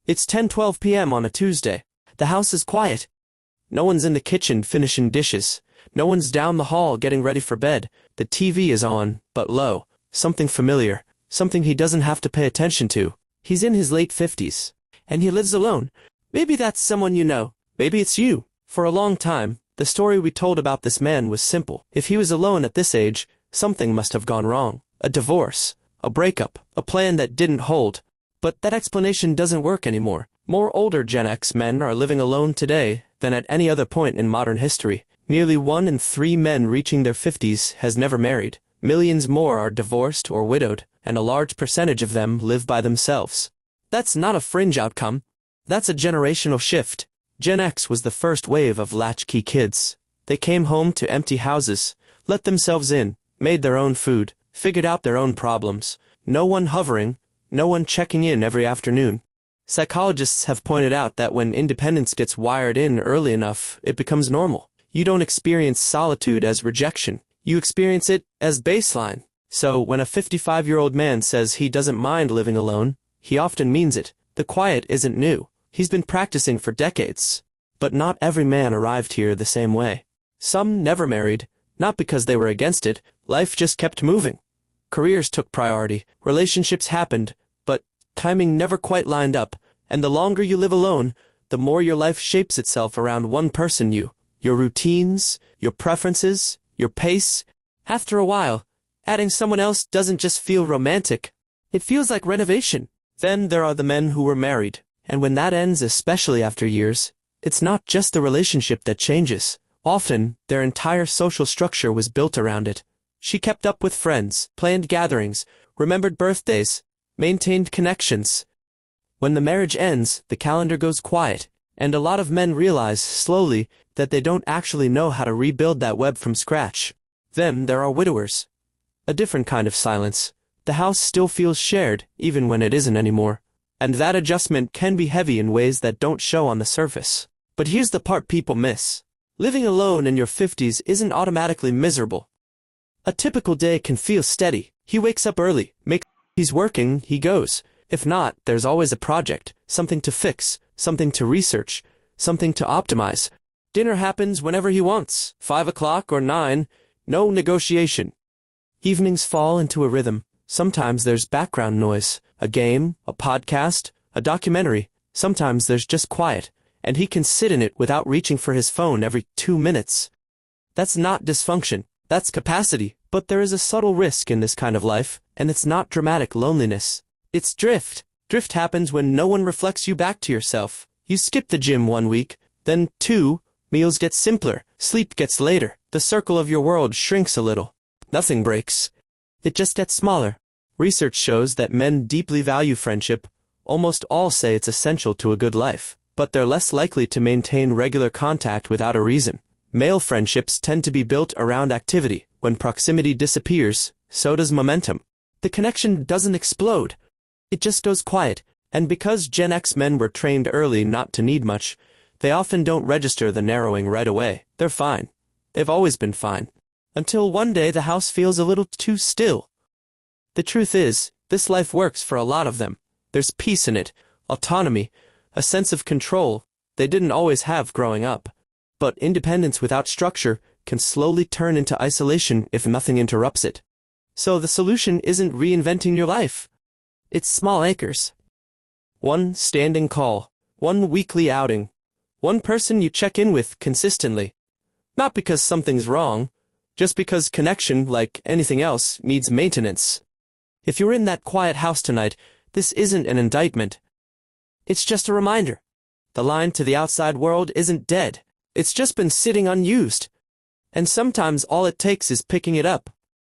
It's 10:12 p.m. on a Tuesday. The house is quiet. No one's in the kitchen finishing dishes. No one's down the hall getting ready for bed. The TV is on, but low. Something familiar. Something he doesn't have to pay attention to. He's in his late 50s. And he lives alone. Maybe that's someone you know. Maybe it's you. For a long time, the story we told about this man was simple. If he was alone at this age, something must have gone wrong. A divorce. A breakup. A plan that didn't hold. But that explanation doesn't work anymore. More older Gen X men are living alone today than at any other point in modern history. Nearly 1 in 3 men reaching their 50s has never married. Millions more are divorced or widowed, and a large percentage of them live by themselves. That's not a fringe outcome. That's a generational shift. Gen X was the first wave of latchkey kids. They came home to empty houses, let themselves in, made their own food, figured out their own problems. No one hovering, no one checking in every afternoon. Psychologists have pointed out that when independence gets wired in early enough, it becomes normal. You don't experience solitude as rejection. You experience it as baseline. So when a 55-year-old man says he doesn't mind living alone, he often means it. The quiet isn't new. He's been practicing for decades. But not every man arrived here the same way. Some never married, not because they were against it. Life just kept moving. Careers took priority. Relationships happened, but timing never quite lined up. And the longer you live alone, the more your life shapes itself around one person. Your routines, your preferences, your pace. After a while, adding someone else doesn't just feel romantic. It feels like renovation. Then there are the men who were married. And when that ends, especially after years, it's not just the relationship that changes. Often, their entire social structure was built around it. She kept up with friends, planned gatherings, remembered birthdays, maintained connections. When the marriage ends, the calendar goes quiet, and a lot of men realize, slowly, that they don't actually know how to rebuild that web from scratch. Then there are widowers. A different kind of silence. The house still feels shared, even when it isn't anymore. And that adjustment can be heavy in ways that don't show on the surface. But here's the part people miss. Living alone in your 50s isn't automatically miserable. A typical day can feel steady. He wakes up early, he's working, he goes. If not, there's always a project, something to fix, something to research, something to optimize. Dinner happens whenever he wants, 5 o'clock or 9, no negotiation. Evenings fall into a rhythm. Sometimes there's background noise, a game, a podcast, a documentary. Sometimes there's just quiet, and he can sit in it without reaching for his phone every 2 minutes. That's not dysfunction, that's capacity. But there is a subtle risk in this kind of life, and it's not dramatic loneliness. It's drift. Drift happens when no one reflects you back to yourself. You skip the gym 1 week, then 2, meals get simpler, sleep gets later, the circle of your world shrinks a little. Nothing breaks. It just gets smaller. Research shows that men deeply value friendship. Almost all say it's essential to a good life, but they're less likely to maintain regular contact without a reason. Male friendships tend to be built around activity. When proximity disappears, so does momentum. The connection doesn't explode. It just goes quiet, and because Gen X men were trained early not to need much, they often don't register the narrowing right away. They're fine. They've always been fine. Until one day the house feels a little too still. The truth is, this life works for a lot of them. There's peace in it, autonomy, a sense of control they didn't always have growing up. But independence without structure can slowly turn into isolation if nothing interrupts it. So the solution isn't reinventing your life. It's small anchors. One standing call, one weekly outing, one person you check in with consistently. Not because something's wrong, just because connection, like anything else, needs maintenance. If you're in that quiet house tonight, this isn't an indictment. It's just a reminder. The line to the outside world isn't dead. It's just been sitting unused. And sometimes all it takes is picking it up.